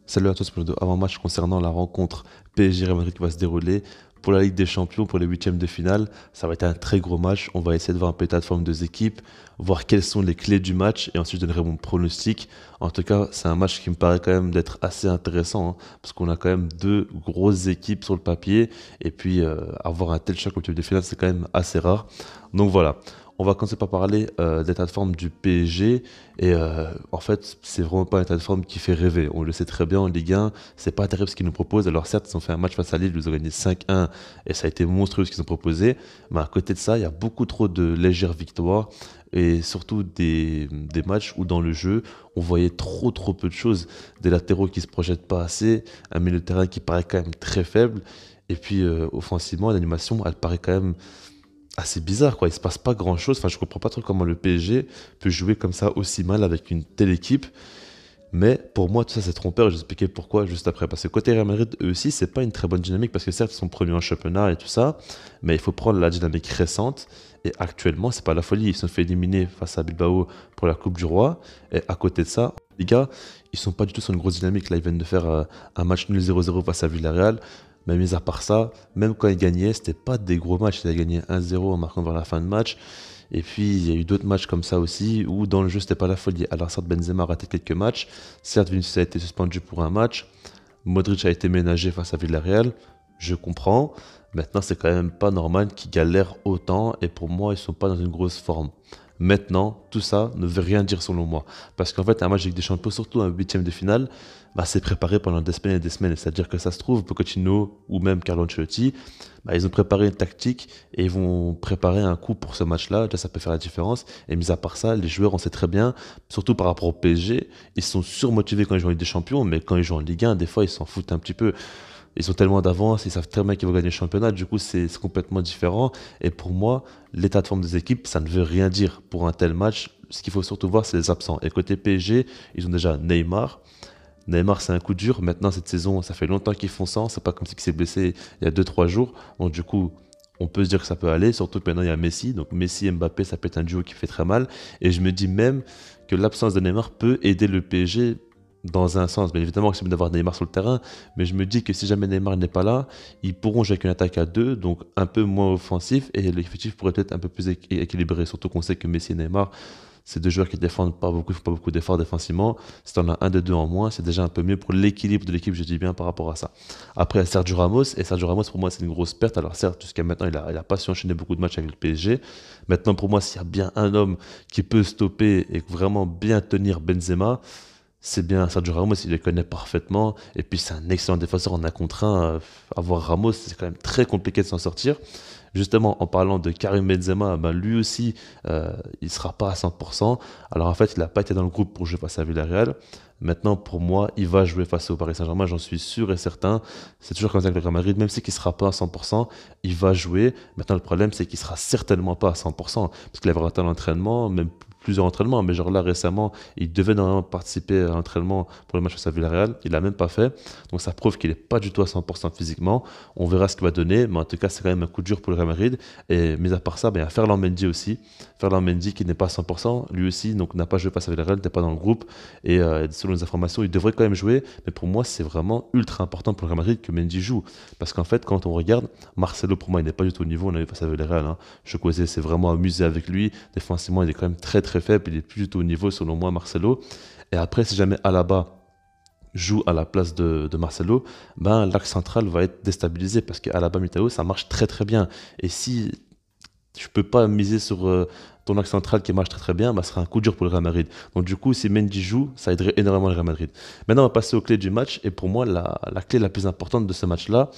Salut à tous pour le avant-match concernant la rencontre PSG-Real Madrid qui va se dérouler pour la Ligue des Champions, pour les huitièmes de finale. Ça va être un très gros match. On va essayer de voir un peu l'état de forme des équipes, voir quelles sont les clés du match et ensuite je donnerai mon pronostic. En tout cas, c'est un match qui me paraît quand même d'être assez intéressant hein, parce qu'on a quand même deux grosses équipes sur le papier et puis avoir un tel choc au huitième de finale, c'est quand même assez rare. Donc voilà. On va commencer par parler d'état de forme du PSG. Et en fait, c'est vraiment pas un état de forme qui fait rêver. On le sait très bien en Ligue 1, c'est pas terrible ce qu'ils nous proposent. Alors certes, ils ont fait un match face à Lille, ils ont gagné 5-1 et ça a été monstrueux ce qu'ils ont proposé. Mais à côté de ça, il y a beaucoup trop de légères victoires et surtout des matchs où dans le jeu, on voyait trop peu de choses. Des latéraux qui se projettent pas assez, un milieu de terrain qui paraît quand même très faible. Et puis offensivement, l'animation, elle paraît quand même assez bizarre, quoi. Il se passe pas grand-chose. Enfin, je comprends pas trop comment le PSG peut jouer comme ça aussi mal avec une telle équipe. Mais pour moi, tout ça, c'est trompeur. Je vais expliquer pourquoi juste après. Parce que côté Real Madrid, eux aussi, c'est pas une très bonne dynamique. Parce que certes, ils sont premiers en championnat et tout ça. Mais il faut prendre la dynamique récente. Et actuellement, c'est pas la folie. Ils se sont fait éliminer face à Bilbao pour la Coupe du Roi. Et à côté de ça, les gars, ils sont pas du tout sur une grosse dynamique. Là, ils viennent de faire un match nul 0-0 face à Villarreal. Mais mis à part ça, même quand ils gagnaient, c'était pas des gros matchs. Ils avaient gagné 1-0 en marquant vers la fin de match. Et puis, il y a eu d'autres matchs comme ça aussi, où dans le jeu, c'était pas la folie. Alors, certes, Benzema a raté quelques matchs. Certes, Vinicius a été suspendu pour un match. Modric a été ménagé face à Villarreal. Je comprends. Maintenant, c'est quand même pas normal qu'ils galèrent autant. Et pour moi, ils sont pas dans une grosse forme. Maintenant, tout ça ne veut rien dire selon moi. Parce qu'en fait, un match avec des champions, surtout un huitième de finale, bah, c'est préparé pendant des semaines et des semaines. C'est-à-dire que ça se trouve, Pochettino ou même Carlo Ancelotti, bah, ils ont préparé une tactique et ils vont préparer un coup pour ce match-là. Déjà, ça peut faire la différence. Et mis à part ça, les joueurs, on sait très bien, surtout par rapport au PSG, ils sont surmotivés quand ils jouent en Ligue des Champions, mais quand ils jouent en Ligue 1, des fois, ils s'en foutent un petit peu. Ils ont tellement d'avance, ils savent très bien qu'ils vont gagner le championnat, du coup c'est complètement différent. Et pour moi, l'état de forme des équipes, ça ne veut rien dire pour un tel match. Ce qu'il faut surtout voir, c'est les absents. Et côté PSG, ils ont déjà Neymar. Neymar, c'est un coup dur. Maintenant, cette saison, ça fait longtemps qu'ils font ça. C'est pas comme s'il s'est blessé il y a deux-trois jours. Donc du coup, on peut se dire que ça peut aller. Surtout que maintenant, il y a Messi. Donc Messi et Mbappé, ça peut être un duo qui fait très mal. Et je me dis même que l'absence de Neymar peut aider le PSG dans un sens. Bien évidemment que c'est bien d'avoir Neymar sur le terrain, mais je me dis que si jamais Neymar n'est pas là, ils pourront jouer avec une attaque à deux, donc un peu moins offensif, et l'effectif pourrait être un peu plus équilibré. Surtout qu'on sait que Messi et Neymar, c'est deux joueurs qui défendent pas beaucoup, font pas beaucoup d'efforts défensivement. Si t'en as un des deux en moins, c'est déjà un peu mieux pour l'équilibre de l'équipe, je dis bien par rapport à ça. Après, Sergio Ramos, et Sergio Ramos pour moi c'est une grosse perte. Alors certes, jusqu'à maintenant, il a pas su enchaîner beaucoup de matchs avec le PSG. Maintenant, pour moi, s'il y a bien un homme qui peut stopper et vraiment bien tenir Benzema, c'est bien Sergio Ramos, il le connaît parfaitement. Et puis c'est un excellent défenseur en un contre un. Avoir Ramos, c'est quand même très compliqué de s'en sortir. Justement, en parlant de Karim Benzema, ben lui aussi, il ne sera pas à 100%. Alors en fait, il n'a pas été dans le groupe pour jouer face à Villarreal. Maintenant, pour moi, il va jouer face au Paris Saint-Germain, j'en suis sûr et certain. C'est toujours comme ça avec le Real Madrid, même si il ne sera pas à 100%, il va jouer. Maintenant, le problème, c'est qu'il ne sera certainement pas à 100%, parce qu'il avait raté un entraînement, même plusieurs entraînements, mais genre là récemment, il devait normalement participer à l'entraînement pour le match face à Villarreal, il l'a même pas fait, donc ça prouve qu'il n'est pas du tout à 100% physiquement. On verra ce qu'il va donner, mais en tout cas, c'est quand même un coup dur pour le Real Madrid. Et mis à part ça, ben, il y a Ferland Mendy aussi. Ferland Mendy qui n'est pas à 100%, lui aussi, donc n'a pas joué face à Villarreal, n'était pas dans le groupe. Et selon les informations, il devrait quand même jouer. Mais pour moi, c'est vraiment ultra important pour le Real Madrid que Mendy joue. Parce qu'en fait, quand on regarde, Marcelo, pour moi, il n'est pas du tout au niveau. On avait face à Villarreal. Hein. Chukwueze s'est vraiment amusé avec lui. Défensivement, il est quand même très faible. Il est plus du tout au niveau, selon moi, Marcelo. Et après, si jamais Alaba joue à la place de Marcelo, ben, l'axe central va être déstabilisé parce qu'Alaba Militao, ça marche très bien. Et si tu peux pas miser sur ton axe central qui marche très bien, bah, ce sera un coup dur pour le Real Madrid. Donc du coup, si Mendy joue, ça aiderait énormément le Real Madrid. Maintenant, on va passer aux clés du match. Et pour moi, la clé la plus importante de ce match-là,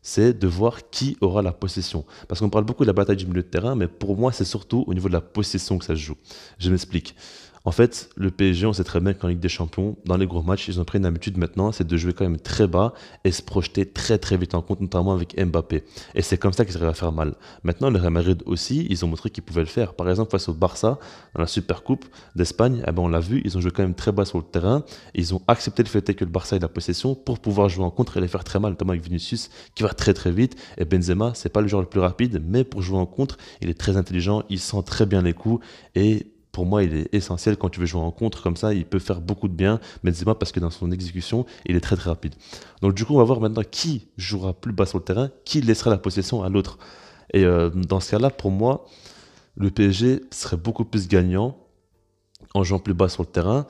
c'est de voir qui aura la possession. Parce qu'on parle beaucoup de la bataille du milieu de terrain, mais pour moi, c'est surtout au niveau de la possession que ça se joue. Je m'explique. En fait, le PSG, on sait très bien qu'en Ligue des Champions, dans les gros matchs, ils ont pris une habitude maintenant, c'est de jouer quand même très bas et se projeter très vite en compte, notamment avec Mbappé. Et c'est comme ça qu'ils arrivent à faire mal. Maintenant, le Real Madrid aussi, ils ont montré qu'ils pouvaient le faire. Par exemple, face au Barça, dans la Super Coupe d'Espagne, eh ben, on l'a vu, ils ont joué quand même très bas sur le terrain. Et ils ont accepté le fait que le Barça ait la possession pour pouvoir jouer en contre et les faire très mal, notamment avec Vinicius qui va très vite. Et Benzema, c'est pas le joueur le plus rapide, mais pour jouer en contre, il est très intelligent, il sent très bien les coups et pour moi, il est essentiel quand tu veux jouer en contre comme ça. Il peut faire beaucoup de bien, Benzema, parce que dans son exécution, il est très très rapide. Donc du coup, on va voir maintenant qui jouera plus bas sur le terrain, qui laissera la possession à l'autre. Et dans ce cas-là, pour moi, le PSG serait beaucoup plus gagnant en jouant plus bas sur le terrain.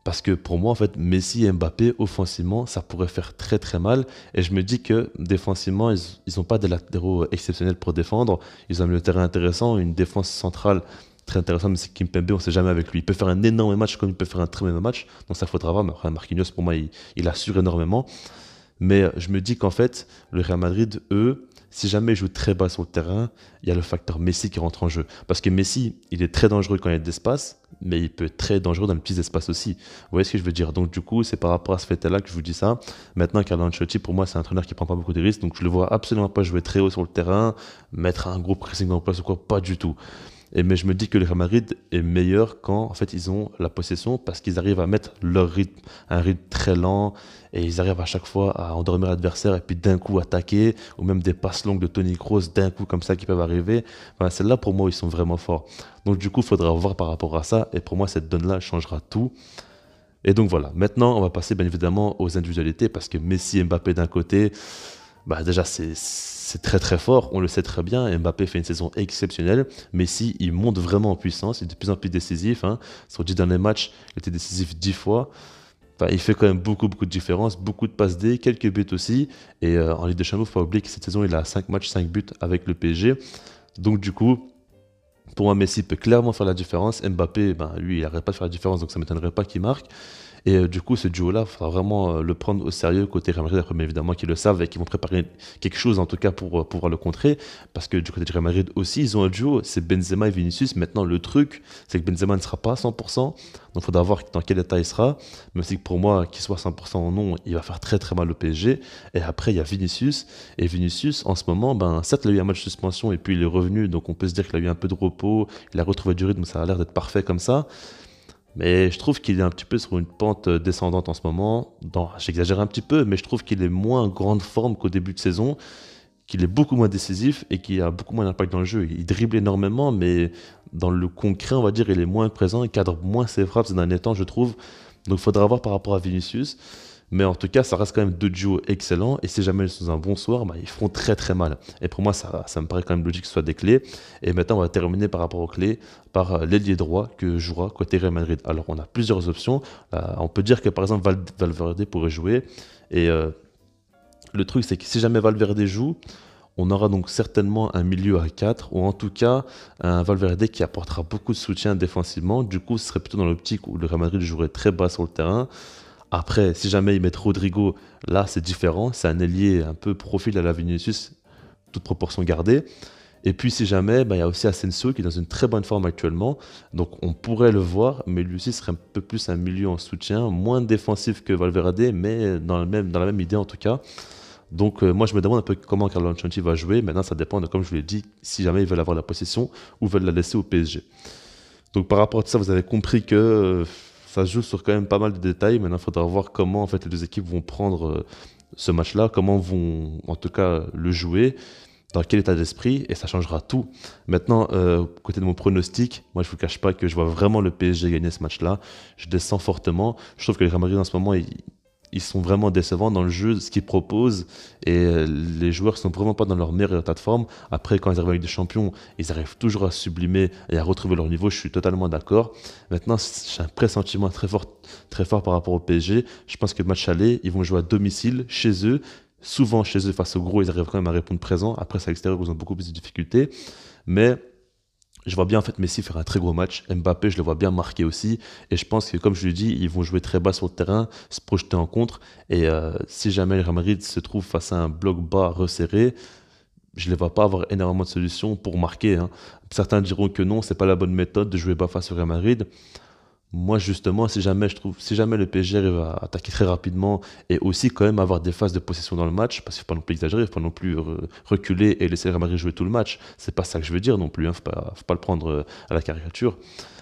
Parce que pour moi, en fait, Messi et Mbappé, offensivement, ça pourrait faire très très mal. Et je me dis que défensivement, ils n'ont pas des latéraux exceptionnels pour défendre. Ils ont un milieu de terrain intéressant, une défense centrale très intéressante, mais c'est Kimpembe, on ne sait jamais avec lui. Il peut faire un énorme match comme il peut faire un très mauvais match. Donc ça faudra voir. Mais après, Marquinhos, pour moi, il assure énormément. Mais je me dis qu'en fait, le Real Madrid, eux, si jamais ils jouent très bas sur le terrain, il y a le facteur Messi qui rentre en jeu. Parce que Messi, il est très dangereux quand il y a de l'espace, mais il peut être très dangereux dans les petits espaces aussi. Vous voyez ce que je veux dire? Donc du coup, c'est par rapport à ce fait-là que je vous dis ça. Maintenant, Carlo Ancelotti, pour moi, c'est un entraîneur qui prend pas beaucoup de risques, donc je le vois absolument pas jouer très haut sur le terrain, mettre un gros pressing en place ou quoi, pas du tout. Mais je me dis que le Real Madrid est meilleur quand en fait ils ont la possession parce qu'ils arrivent à mettre leur rythme, un rythme très lent et ils arrivent à chaque fois à endormir l'adversaire et puis d'un coup attaquer ou même des passes longues de Toni Kroos d'un coup comme ça qui peuvent arriver. Enfin, c'est là pour moi où ils sont vraiment forts. Donc du coup, il faudra voir par rapport à ça et pour moi cette donne-là changera tout. Et donc voilà, maintenant on va passer bien évidemment aux individualités parce que Messi et Mbappé d'un côté, bah déjà c'est très très fort, on le sait très bien. Mbappé fait une saison exceptionnelle. Messi, il monte vraiment en puissance, il est de plus en plus décisif. Hein. Sur 10 derniers matchs, il était décisif 10 fois. Enfin, il fait quand même beaucoup de différences, beaucoup de passes D, quelques buts aussi. Et en Ligue des Champions, il ne faut pas oublier que cette saison, il a 5 matchs, 5 buts avec le PSG. Donc du coup, pour moi, Messi peut clairement faire la différence. Mbappé, ben, lui, il n'arrête pas de faire la différence, donc ça ne m'étonnerait pas qu'il marque. Et du coup, ce duo-là, il faudra vraiment le prendre au sérieux côté Real Madrid, après, bien évidemment qu'ils le savent et qu'ils vont préparer quelque chose en tout cas pour pouvoir le contrer. Parce que du côté de Real Madrid aussi, ils ont un duo, c'est Benzema et Vinicius. Maintenant, le truc, c'est que Benzema ne sera pas à 100%, donc il faudra voir dans quel état il sera. Même si pour moi, qu'il soit 100% ou non, il va faire très très mal au PSG. Et après, il y a Vinicius. Et Vinicius, en ce moment, ben, certes, il a eu un match de suspension et puis il est revenu, donc on peut se dire qu'il a eu un peu de repos, il a retrouvé du rythme, ça a l'air d'être parfait comme ça. Mais je trouve qu'il est un petit peu sur une pente descendante en ce moment. J'exagère un petit peu, mais je trouve qu'il est moins en grande forme qu'au début de saison, qu'il est beaucoup moins décisif et qu'il a beaucoup moins d'impact dans le jeu. Il dribble énormément, mais dans le concret, on va dire, il est moins présent, il cadre moins ses frappes ces derniers temps, je trouve. Donc il faudra voir par rapport à Vinicius. Mais en tout cas, ça reste quand même deux duos excellents. Et si jamais ils sont un bon soir, bah, ils feront très très mal. Et pour moi, ça me paraît quand même logique que ce soit des clés. Et maintenant, on va terminer par rapport aux clés par l'ailier droit que jouera côté Real Madrid. Alors, on a plusieurs options. On peut dire que par exemple, Valverde pourrait jouer. Et le truc, c'est que si jamais Valverde joue, on aura donc certainement un milieu à 4, ou en tout cas un Valverde qui apportera beaucoup de soutien défensivement. Du coup, ce serait plutôt dans l'optique où le Real Madrid jouerait très bas sur le terrain. Après, si jamais ils mettent Rodrigo, là c'est différent, c'est un ailier un peu profil à la Vinicius, toute proportion gardée. Et puis si jamais, bah, il y a aussi Asensio qui est dans une très bonne forme actuellement, donc on pourrait le voir, mais lui aussi serait un peu plus un milieu en soutien, moins défensif que Valverde, mais dans la même idée en tout cas. Donc moi je me demande un peu comment Carlo Ancelotti va jouer, maintenant ça dépend de, comme je vous l'ai dit, si jamais ils veulent avoir la possession ou veulent la laisser au PSG. Donc par rapport à tout ça, vous avez compris que ça se joue sur quand même pas mal de détails. Maintenant, il faudra voir comment en fait, les deux équipes vont prendre ce match-là, comment vont en tout cas le jouer, dans quel état d'esprit, et ça changera tout. Maintenant, côté de mon pronostic, moi je ne vous cache pas que je vois vraiment le PSG gagner ce match-là. Je descends fortement. Je trouve que les Real Madrid en ce moment, ils sont vraiment décevants dans le jeu, ce qu'ils proposent, et les joueurs ne sont vraiment pas dans leur meilleur état de forme. Après, quand ils arrivent avec des champions, ils arrivent toujours à sublimer et à retrouver leur niveau, je suis totalement d'accord. Maintenant, j'ai un pressentiment très fort par rapport au PSG. Je pense que le match aller, ils vont jouer à domicile, chez eux, souvent chez eux face au gros, ils arrivent quand même à répondre présent. Après, c'est à l'extérieur, ils ont beaucoup plus de difficultés. Mais je vois bien en fait Messi faire un très gros match. Mbappé, je le vois bien marquer aussi. Et je pense que, comme je l'ai dit, ils vont jouer très bas sur le terrain, se projeter en contre. Et si jamais le Real Madrid se trouve face à un bloc bas resserré, je ne les vois pas avoir énormément de solutions pour marquer. Hein. Certains diront que non, c'est pas la bonne méthode de jouer bas face au Real Madrid. Moi, justement, si jamais le PSG arrive à attaquer très rapidement et aussi quand même avoir des phases de possession dans le match, parce qu'il ne faut pas non plus exagérer, il ne faut pas non plus reculer et laisser le Real Madrid jouer tout le match. C'est pas ça que je veux dire non plus, hein, faut pas le prendre à la caricature.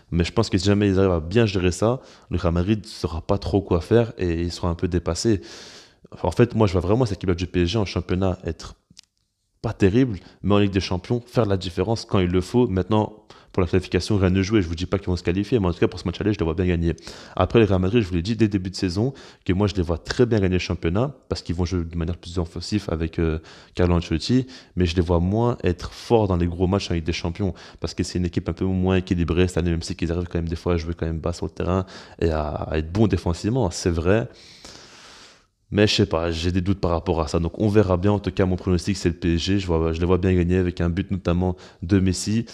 Mais je pense que si jamais ils arrivent à bien gérer ça, le Real Madrid ne saura pas trop quoi faire et il sera un peu dépassé. En fait, moi, je vois vraiment cette équipe du PSG en championnat être pas terrible, mais en Ligue des Champions, faire la différence quand il le faut. Maintenant, pour la qualification, rien ne jouer. Je vous dis pas qu'ils vont se qualifier, mais en tout cas, pour ce match-aller, je les vois bien gagner. Après, le Real Madrid, je vous l'ai dit dès le début de saison, que moi, je les vois très bien gagner le championnat, parce qu'ils vont jouer de manière plus offensive avec Carlo Ancelotti, mais je les vois moins être forts dans les gros matchs avec des champions, parce que c'est une équipe un peu moins équilibrée cette année, même si qu'ils arrivent quand même des fois à jouer quand même bas sur le terrain et à être bons défensivement, c'est vrai. Mais je sais pas, j'ai des doutes par rapport à ça. Donc on verra bien. En tout cas, mon pronostic, c'est le PSG. Je les vois bien gagner avec un but notamment de Messi,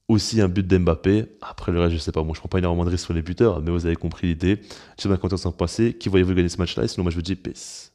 aussi un but d'Mbappé. Après le reste, je sais pas. Moi, je prends pas énormément de risques sur les buteurs, mais vous avez compris l'idée. Je sais pas quand on s'en passer. Qui voyez-vous gagner ce match-là? Et sinon, moi, je vous dis peace.